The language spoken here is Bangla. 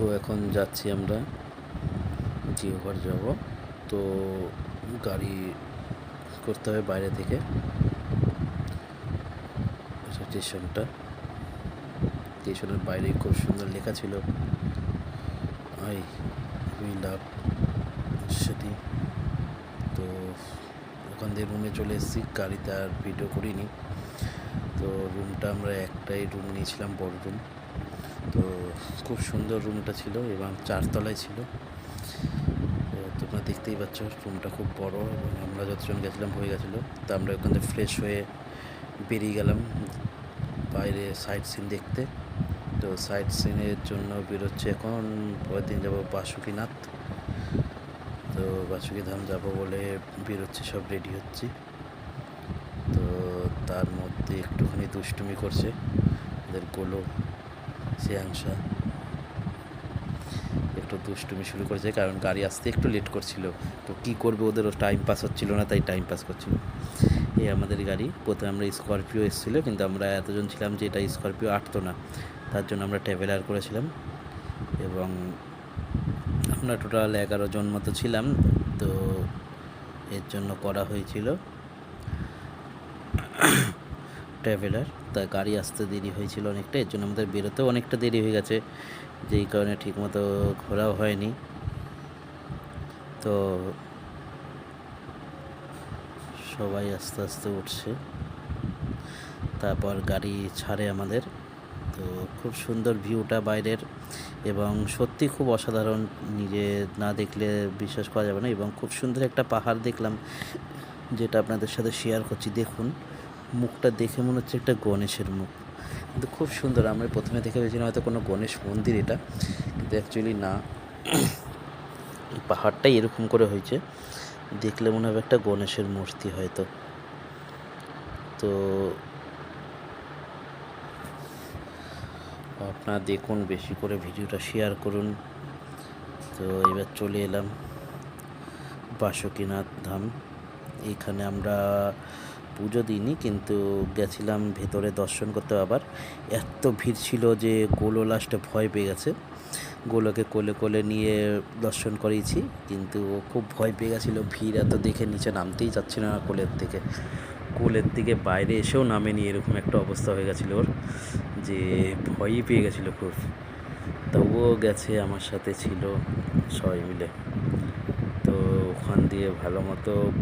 তো এখন যাচ্ছি আমরা জিওঘর যাব। তো গাড়ি করতে হবে বাইরে থেকে। স্টেশনের বাইরে খুব সুন্দর লেখা ছিল আই উই লাভ সিটি। তো ওখান দিয়ে রুমে চলে এসেছি, গাড়িতে আর ভিডিও করিনি। তো রুমটা আমরা একটাই রুম নিয়েছিলাম, বড় রুম। তো খুব সুন্দর রুমটা ছিল এবং 4 তলায় ছিল। তো তোমরা দেখতেই পাচ্ছ রুমটা খুব বড়, এবং আমরা যতজন গেছিলাম হয়ে গেছিলো। তো আমরা ওখান থেকে ফ্রেশ হয়ে বেরিয়ে গেলাম বাইরে সাইট সিন দেখতে। তো সাইট সিনের জন্য বেরোচ্ছে এখন। পরের দিন যাবো বাসুকীনাথ। তো বাসুকীধাম যাব বলে বেরোচ্ছি, সব রেডি হচ্ছি। তো তার মধ্যে একটুখানি দুষ্টুমি করছে ওদের গোলো শ্রেয়াংশা, একটু দুষ্টুমি শুরু করেছে, কারণ গাড়ি আসতে একটু লেট করছিল। তো কী করবে, ওদেরও টাইম পাস হচ্ছিল না, তাই টাইম পাস করছিল। এই আমাদের গাড়ি। প্রথমে আমরা স্করপিও এসেছিলো, কিন্তু আমরা এতজন ছিলাম যে এটা স্করপিও আটতো না, তার জন্য আমরা ট্রাভেলার করেছিলাম। এবং আমরা টোটাল 11 জন মতো ছিলাম। তো এর জন্য করা হয়েছিল ট্রাভেলার। তা গাড়ি আসতে দেরি হয়েছিল অনেকটা, এর জন্য আমাদের বেরোতেও অনেকটা দেরি হয়ে গেছে, যেই কারণে ঠিকমতো ঘোরাও হয়নি। তো সবাই আস্তে আস্তে উঠছে, তারপর গাড়ি ছাড়ে আমাদের। তো খুব সুন্দর ভিউটা বাইরের, এবং সত্যি খুব অসাধারণ, নিজে না দেখলে বিশ্বাস করা যাবে না। এবং খুব সুন্দর একটা পাহাড় দেখলাম, যেটা আপনাদের সাথে শেয়ার করছি। দেখুন, মুখটা দেখে মনে হচ্ছে একটা গণেশের মুখ, কিন্তু খুব সুন্দর। আমরা প্রথমে দেখে ভেবেছিলাম হয়তো কোনো গণেশ মন্দির এটা, কিন্তু অ্যাকচুয়ালি না, পাহাড়টাই এরকম করে হয়েছে, দেখলে মনে হবে একটা গণেশের মূর্তি হয়তো। তো আপনারা দেখুন, বেশি করে ভিডিওটা শেয়ার করুন। তো এবার চলে এলাম বাসুকীনাথ ধাম। এইখানে আমরা পুজো দিইনি, কিন্তু গেছিলাম ভেতরে দর্শন করতে। আবার এত ভিড় ছিল যে গোলো লাস্টে ভয় পেয়ে গেছে। গোলোকে কোলে কোলে নিয়ে দর্শন করিয়েছি, কিন্তু ও খুব ভয় পেয়ে গেছিলো। ভিড় এত দেখে নিচে নামতেই চাচ্ছিল না কোলের থেকে বাইরে এসেও নামেনি, এরকম একটা অবস্থা হয়ে গেছিলো ওর, যে ভয়ই পেয়ে গেছিলো খুব। তবুও গেছে, আমার সাথে ছিল সবাই মিলে। তো ওখান দিয়ে ভালো মতো